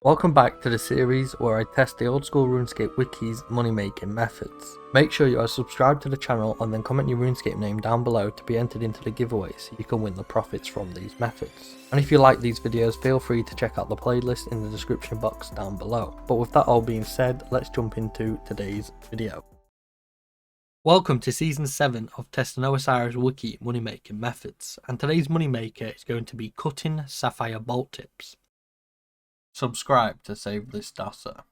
Welcome back to the series where I test the old school Runescape Wiki's money making methods. Make sure you are subscribed to the channel and then comment your Runescape name down below to be entered into the giveaway so you can win the profits from these methods. And if you like these videos, feel free to check out the playlist in the description box down below. But with that all being said, let's jump into today's video. Welcome to Season 7 of testing OSRS Wiki money making methods, and today's money maker is going to be cutting Sapphire bolt tips. Subscribe to save this data.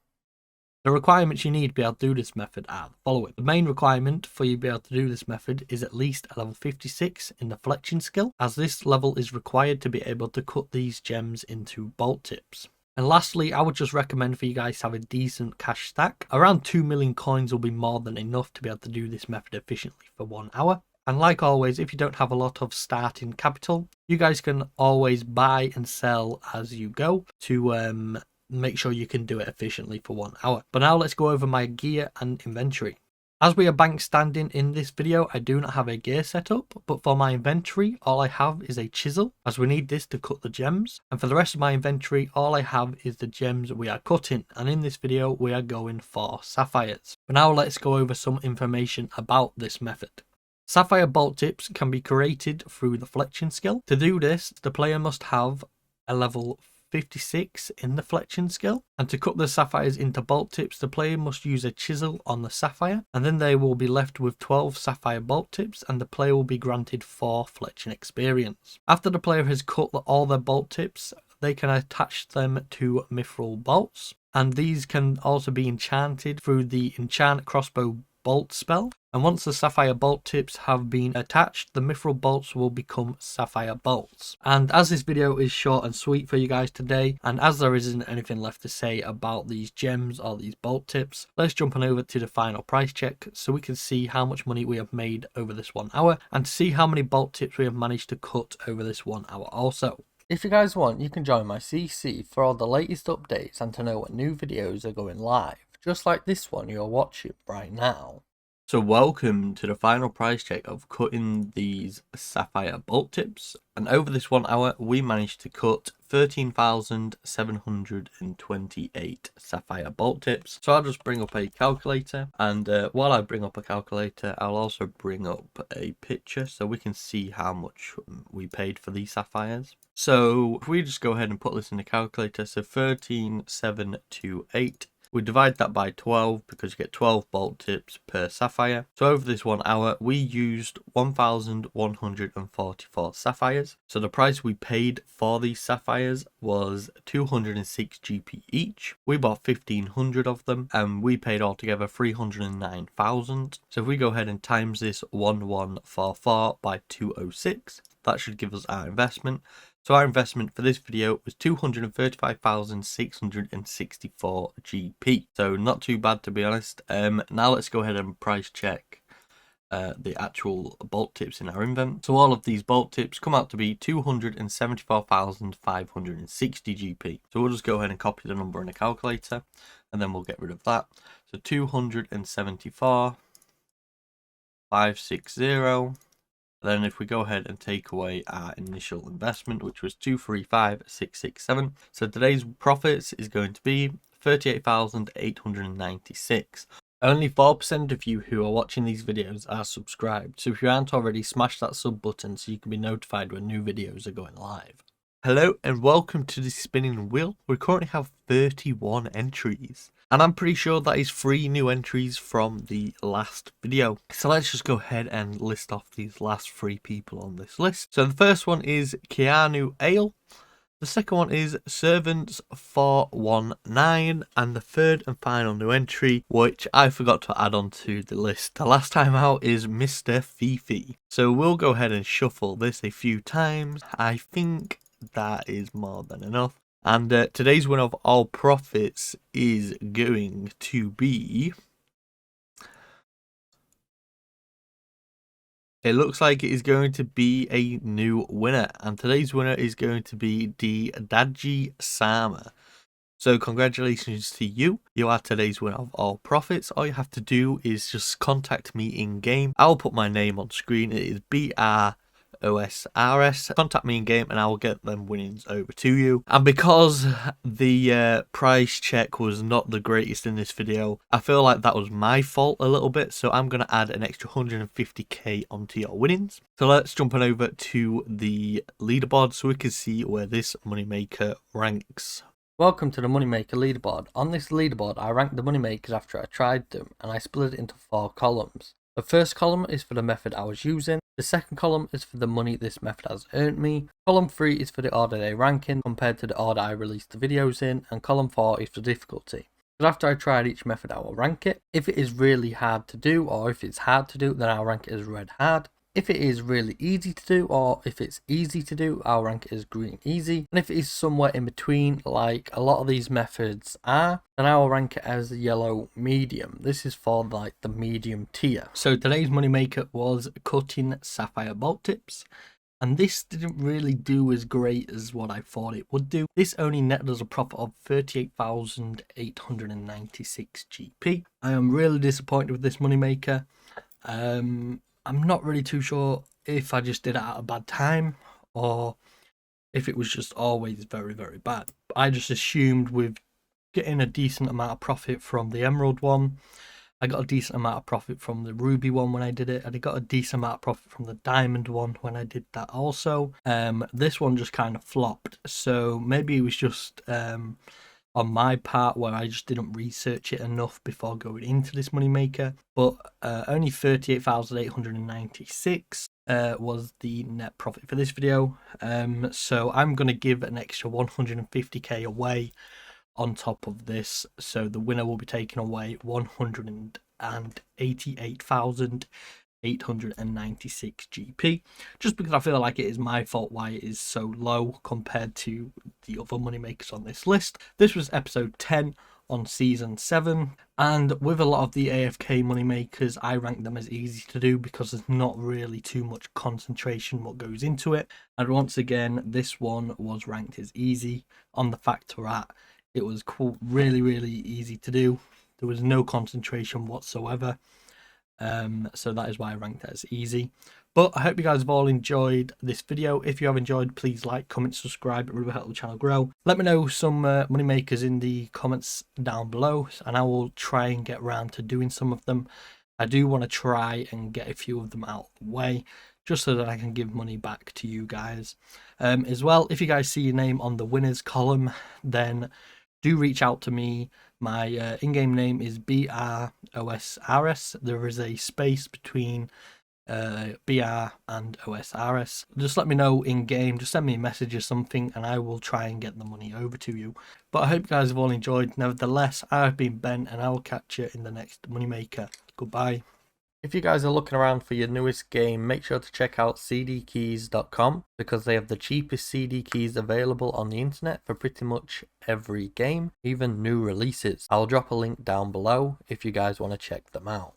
The requirements you need to be able to do this method are the following. The main requirement for you to be able to do this method is at least a level 56 in the fletching skill, as this level is required to be able to cut these gems into bolt tips. And lastly, I would just recommend for you guys to have a decent cash stack. Around 2 million coins will be more than enough to be able to do this method efficiently for 1 hour. And like always, if you don't have a lot of starting capital, you guys can always buy and sell as you go to make sure you can do it efficiently for 1 hour. But now let's go over my gear and inventory. As we are bank standing in this video, I do not have a gear setup, but for my inventory, all I have is a chisel, as we need this to cut the gems. And for the rest of my inventory, all I have is the gems we are cutting. And in this video, we are going for sapphires. But now let's go over some information about this method. Sapphire bolt tips can be created through the fletching skill. To do this, the player must have a level 56 in the fletching skill, and to cut the sapphires into bolt tips, the player must use a chisel on the sapphire, and then they will be left with 12 sapphire bolt tips, and the player will be granted 4 fletching experience. After the player has cut all their bolt tips, they can attach them to mithril bolts, and these can also be enchanted through the enchant crossbow bolt spell. And once the sapphire bolt tips have been attached, the mithril bolts will become sapphire bolts. And as this video is short and sweet for you guys today, and as there isn't anything left to say about these gems or these bolt tips, let's jump on over to the final price check so we can see how much money we have made over this 1 hour, and to see how many bolt tips we have managed to cut over this 1 hour also. If you guys want, you can join my CC for all the latest updates and to know when new videos are going live, just like this one you're watching right now. So welcome to the final price check of cutting these sapphire bolt tips, and over this 1 hour we managed to cut 13,728 sapphire bolt tips. So I'll just bring up a calculator, and while I bring up a calculator, I'll also bring up a picture so we can see how much we paid for these sapphires. So if we just go ahead and put this in the calculator, so 13,728, we divide that by 12 because you get 12 bolt tips per sapphire. So over this 1 hour, we used 1,144 sapphires. So the price we paid for these sapphires was 206 GP each. We bought 1,500 of them and we paid altogether 309,000. So if we go ahead and times this 1144 by 206, that should give us our investment. So our investment for this video was 235,664 GP. So not too bad, to be honest. Now let's go ahead and price check the actual bolt tips in our invent. So all of these bolt tips come out to be 274,560 GP. So we'll just go ahead and copy the number in a calculator and then we'll get rid of that. So 274,560. Then if we go ahead and take away our initial investment, which was 235,667, so today's profits is going to be 38,896. Only 4% of you who are watching these videos are subscribed, so if you aren't already, smash that sub button so you can be notified when new videos are going live. Hello and welcome to the spinning wheel. We currently have 31 entries. And I'm pretty sure that is 3 new entries from the last video. So let's just go ahead and list off these last 3 people on this list. So the first one is Keanu Ale. The second one is Servants419. And the third and final new entry, which I forgot to add on to the list the last time out, is Mr. Fifi. So we'll go ahead and shuffle this a few times. I think that is more than enough. And today's winner of all profits is going to be... It looks like it is going to be a new winner. And today's winner is going to be the Dadji Sama. So congratulations to you. You are today's winner of all profits. All you have to do is just contact me in game. I'll put my name on screen. It is BR OSRS. Contact me in game and I will get them winnings over to you. And because the price check was not the greatest in this video, I feel like that was my fault a little bit, so I'm going to add an extra 150k onto your winnings. So let's jump on over to the leaderboard so we can see where this moneymaker ranks. Welcome to the Moneymaker leaderboard. On this leaderboard, I ranked the moneymakers after I tried them, and I split it into 4 columns. The first column is for the method I was using, the second column is for the money this method has earned me, column 3 is for the order they rank in compared to the order I released the videos in, and column 4 is for difficulty. But after I tried each method, I will rank it. If it is really hard to do, or if it's hard to do, then I'll rank it as red hard. If it is really easy to do, or if it's easy to do, I'll rank it as green easy. And if it is somewhere in between, like a lot of these methods are, then I will rank it as yellow medium. This is for like the medium tier. So today's moneymaker was cutting sapphire bolt tips. And this didn't really do as great as what I thought it would do. This only netted us a profit of 38,896 GP. I am really disappointed with this moneymaker. I'm not really too sure if I just did it at a bad time or if it was just always very, very bad. I just assumed with getting a decent amount of profit from the emerald one, I got a decent amount of profit from the ruby one when I did it, and I got a decent amount of profit from the diamond one when I did that also. This one just kind of flopped, so maybe it was just on my part where I just didn't research it enough before going into this moneymaker. But only 38,896 was the net profit for this video. So I'm going to give an extra 150k away on top of this, so the winner will be taking away 188,896 GP, just because I feel like it is my fault why it is so low compared to the other moneymakers on this list. This was episode 10 on season 7, and with a lot of the AFK moneymakers, I rank them as easy to do because there's not really too much concentration what goes into it. And once again, this one was ranked as easy on the factor at. It was really, really easy to do. There was no concentration whatsoever. So that is why I ranked it as easy. But I hope you guys have all enjoyed this video. If you have enjoyed, please like, comment, subscribe. It really helps the channel grow. Let me know some moneymakers in the comments down below, and I will try and get around to doing some of them. I do want to try and get a few of them out of the way, just so that I can give money back to you guys. As well, if you guys see your name on the winners column, then do reach out to me. My in-game name is BROSRS. There is a space between BR and OSRS. Just let me know in-game. Just send me a message or something and I will try and get the money over to you. But I hope you guys have all enjoyed. Nevertheless, I've been Ben and I will catch you in the next moneymaker. Goodbye. If you guys are looking around for your newest game, make sure to check out CDKeys.com because they have the cheapest CD keys available on the internet for pretty much every game, even new releases. I'll drop a link down below if you guys want to check them out.